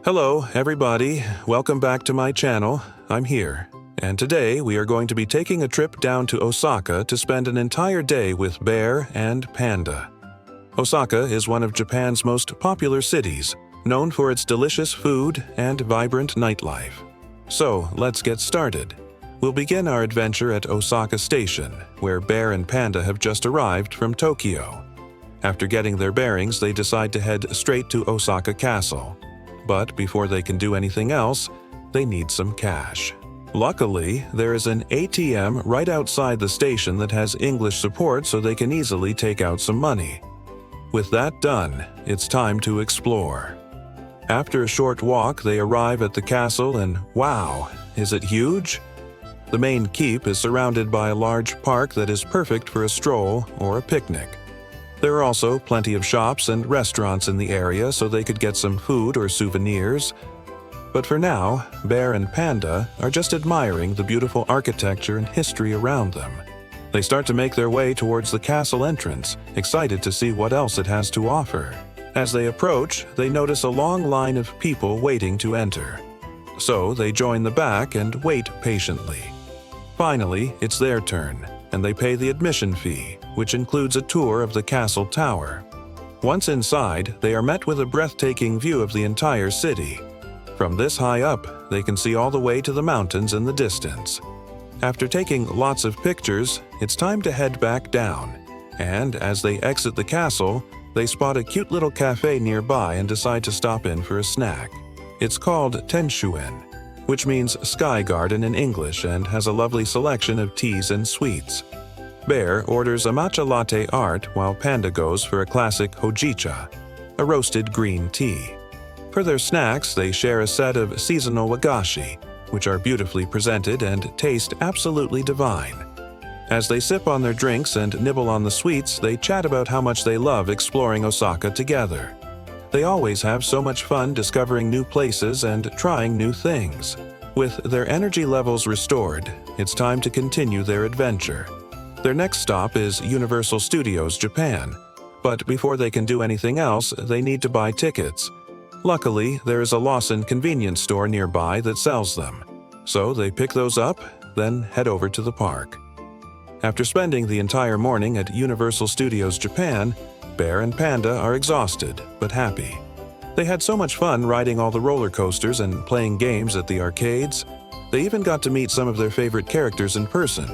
Hello, everybody. Welcome back to my channel. I'm here. And today we are going to be taking a trip down to Osaka to spend an entire day with Bear and Panda. Osaka is one of Japan's most popular cities, known for its delicious food and vibrant nightlife. So, let's get started. We'll begin our adventure at Osaka Station, where Bear and Panda have just arrived from Tokyo. After getting their bearings, they decide to head straight to Osaka Castle. But before they can do anything else, they need some cash. Luckily, there is an ATM right outside the station that has English support so they can easily take out some money. With that done, it's time to explore. After a short walk, they arrive at the castle and wow, is it huge? The main keep is surrounded by a large park that is perfect for a stroll or a picnic. There are also plenty of shops and restaurants in the area so they could get some food or souvenirs. But for now, Bear and Panda are just admiring the beautiful architecture and history around them. They start to make their way towards the castle entrance, excited to see what else it has to offer. As they approach, they notice a long line of people waiting to enter. So they join the back and wait patiently. Finally, it's their turn, and they pay the admission fee, which includes a tour of the castle tower. Once inside, they are met with a breathtaking view of the entire city. From this high up, they can see all the way to the mountains in the distance. After taking lots of pictures, it's time to head back down. And as they exit the castle, they spot a cute little cafe nearby and decide to stop in for a snack. It's called Tenshuen, which means Sky Garden in English and has a lovely selection of teas and sweets. Bear orders a matcha latte art while Panda goes for a classic hojicha, a roasted green tea. For their snacks, they share a set of seasonal wagashi, which are beautifully presented and taste absolutely divine. As they sip on their drinks and nibble on the sweets, they chat about how much they love exploring Osaka together. They always have so much fun discovering new places and trying new things. With their energy levels restored, it's time to continue their adventure. Their next stop is Universal Studios Japan, but before they can do anything else, they need to buy tickets. Luckily, there is a Lawson convenience store nearby that sells them, so they pick those up, then head over to the park. After spending the entire morning at Universal Studios Japan, Bear and Panda are exhausted but happy. They had so much fun riding all the roller coasters and playing games at the arcades. They even got to meet some of their favorite characters in person.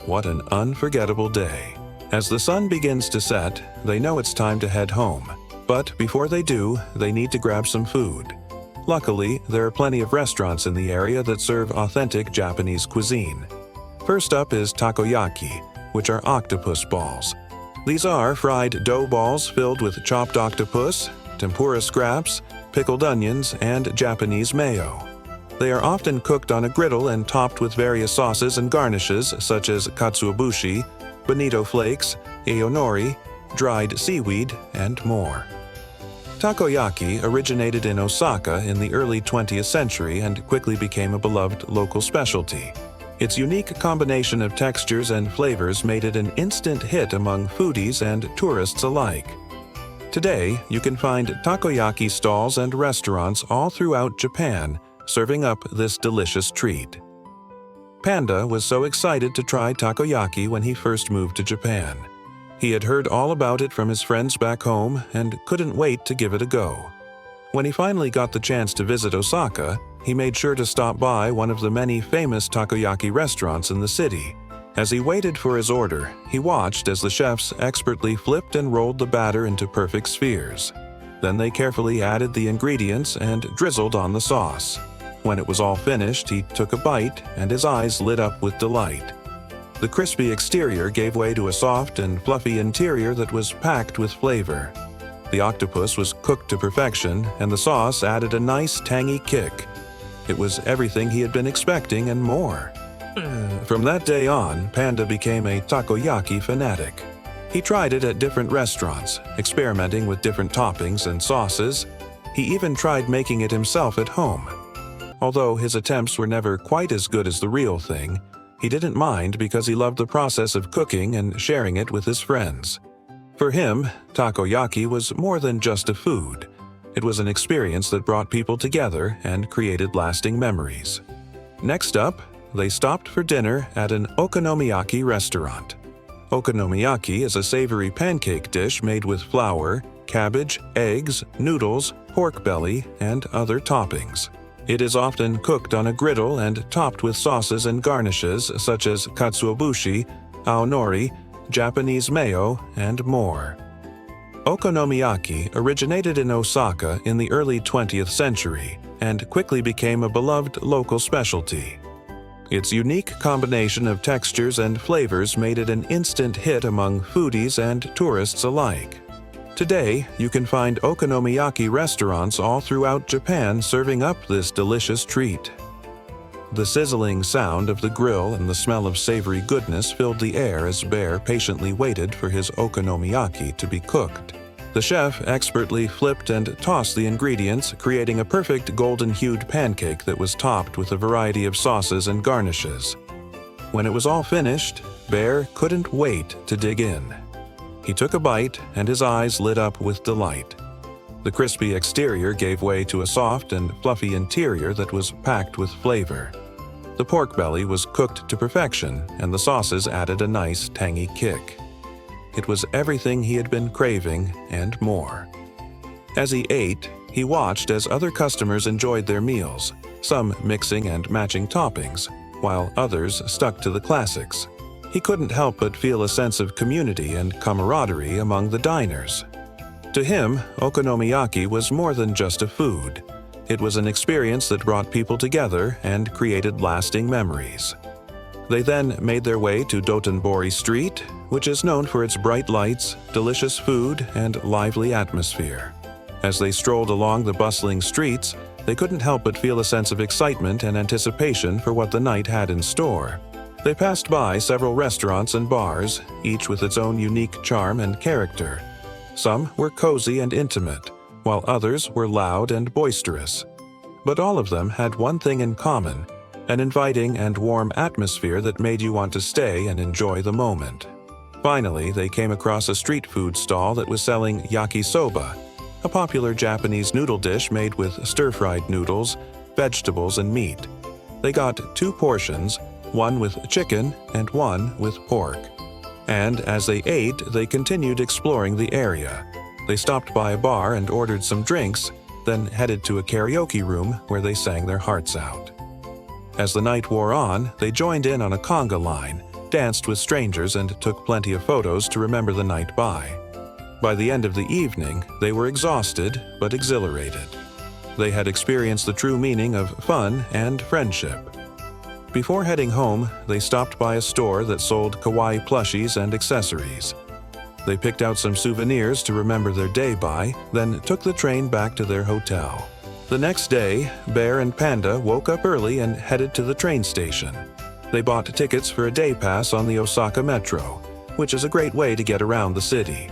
What an unforgettable day. As the sun begins to set, they know it's time to head home. But before they do, they need to grab some food. Luckily, there are plenty of restaurants in the area that serve authentic Japanese cuisine. First up is takoyaki, which are octopus balls. These are fried dough balls filled with chopped octopus, tempura scraps, pickled onions, and Japanese mayo. They are often cooked on a griddle and topped with various sauces and garnishes such as katsuobushi, bonito flakes, aonori, dried seaweed, and more. Takoyaki originated in Osaka in the early 20th century and quickly became a beloved local specialty. Its unique combination of textures and flavors made it an instant hit among foodies and tourists alike. Today, you can find takoyaki stalls and restaurants all throughout Japan serving up this delicious treat. Panda was so excited to try takoyaki when he first moved to Japan. He had heard all about it from his friends back home and couldn't wait to give it a go. When he finally got the chance to visit Osaka, he made sure to stop by one of the many famous takoyaki restaurants in the city. As he waited for his order, he watched as the chefs expertly flipped and rolled the batter into perfect spheres. Then they carefully added the ingredients and drizzled on the sauce. When it was all finished, he took a bite and his eyes lit up with delight. The crispy exterior gave way to a soft and fluffy interior that was packed with flavor. The octopus was cooked to perfection, and the sauce added a nice tangy kick. It was everything he had been expecting and more. From that day on, Panda became a takoyaki fanatic. He tried it at different restaurants, experimenting with different toppings and sauces. He even tried making it himself at home. Although his attempts were never quite as good as the real thing, he didn't mind because he loved the process of cooking and sharing it with his friends. For him, takoyaki was more than just a food. It was an experience that brought people together and created lasting memories. Next up, they stopped for dinner at an okonomiyaki restaurant. Okonomiyaki is a savory pancake dish made with flour, cabbage, eggs, noodles, pork belly, and other toppings. It is often cooked on a griddle and topped with sauces and garnishes such as katsuobushi, aonori, Japanese mayo, and more. Okonomiyaki originated in Osaka in the early 20th century and quickly became a beloved local specialty. Its unique combination of textures and flavors made it an instant hit among foodies and tourists alike. Today, you can find okonomiyaki restaurants all throughout Japan serving up this delicious treat. The sizzling sound of the grill and the smell of savory goodness filled the air as Bear patiently waited for his okonomiyaki to be cooked. The chef expertly flipped and tossed the ingredients, creating a perfect golden-hued pancake that was topped with a variety of sauces and garnishes. When it was all finished, Bear couldn't wait to dig in. He took a bite, and his eyes lit up with delight. The crispy exterior gave way to a soft and fluffy interior that was packed with flavor. The pork belly was cooked to perfection, and the sauces added a nice, tangy kick. It was everything he had been craving and more. As he ate, he watched as other customers enjoyed their meals, some mixing and matching toppings, while others stuck to the classics. He couldn't help but feel a sense of community and camaraderie among the diners. To him, okonomiyaki was more than just a food. It was an experience that brought people together and created lasting memories. They then made their way to Dotonbori Street, which is known for its bright lights, delicious food, and lively atmosphere. As they strolled along the bustling streets, they couldn't help but feel a sense of excitement and anticipation for what the night had in store. They passed by several restaurants and bars, each with its own unique charm and character. Some were cozy and intimate, while others were loud and boisterous. But all of them had one thing in common: an inviting and warm atmosphere that made you want to stay and enjoy the moment. Finally, they came across a street food stall that was selling yakisoba, a popular Japanese noodle dish made with stir-fried noodles, vegetables, and meat. They got 2 portions, one with chicken and one with pork. And as they ate, they continued exploring the area. They stopped by a bar and ordered some drinks, then headed to a karaoke room where they sang their hearts out. As the night wore on, they joined in on a conga line, danced with strangers, and took plenty of photos to remember the night by. By the end of the evening, they were exhausted but exhilarated. They had experienced the true meaning of fun and friendship. Before heading home, they stopped by a store that sold kawaii plushies and accessories. They picked out some souvenirs to remember their day by, then took the train back to their hotel. The next day, Bear and Panda woke up early and headed to the train station. They bought tickets for a day pass on the Osaka Metro, which is a great way to get around the city.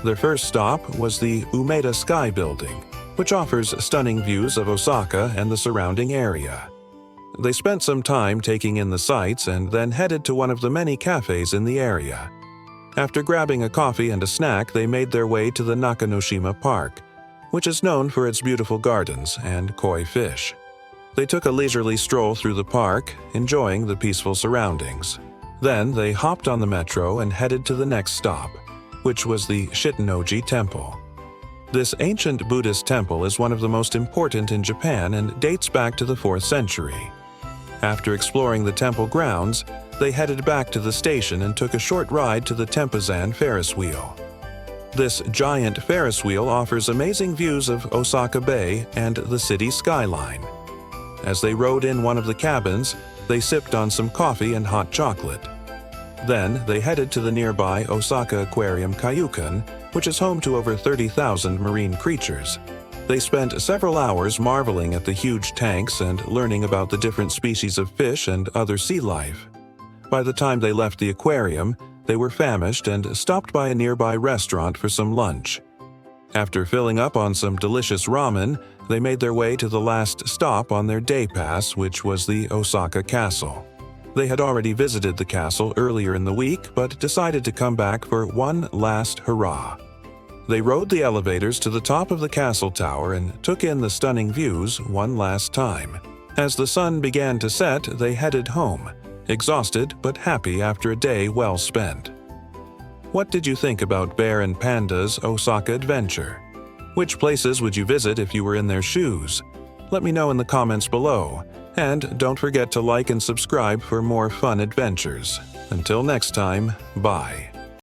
Their first stop was the Umeda Sky Building, which offers stunning views of Osaka and the surrounding area. They spent some time taking in the sights and then headed to one of the many cafes in the area. After grabbing a coffee and a snack, they made their way to the Nakanoshima Park, which is known for its beautiful gardens and koi fish. They took a leisurely stroll through the park, enjoying the peaceful surroundings. Then they hopped on the metro and headed to the next stop, which was the Shitonouji Temple. This ancient Buddhist temple is one of the most important in Japan and dates back to the 4th century. After exploring the temple grounds, they headed back to the station and took a short ride to the Tempozan Ferris wheel. This giant Ferris wheel offers amazing views of Osaka Bay and the city skyline. As they rode in one of the cabins, they sipped on some coffee and hot chocolate. Then they headed to the nearby Osaka Aquarium Kaiyukan, which is home to over 30,000 marine creatures. They spent several hours marveling at the huge tanks and learning about the different species of fish and other sea life. By the time they left the aquarium, they were famished and stopped by a nearby restaurant for some lunch. After filling up on some delicious ramen, they made their way to the last stop on their day pass, which was the Osaka Castle. They had already visited the castle earlier in the week, but decided to come back for one last hurrah. They rode the elevators to the top of the castle tower and took in the stunning views one last time. As the sun began to set, they headed home, exhausted but happy after a day well spent. What did you think about Bear and Panda's Osaka adventure? Which places would you visit if you were in their shoes? Let me know in the comments below, and don't forget to like and subscribe for more fun adventures. Until next time, bye.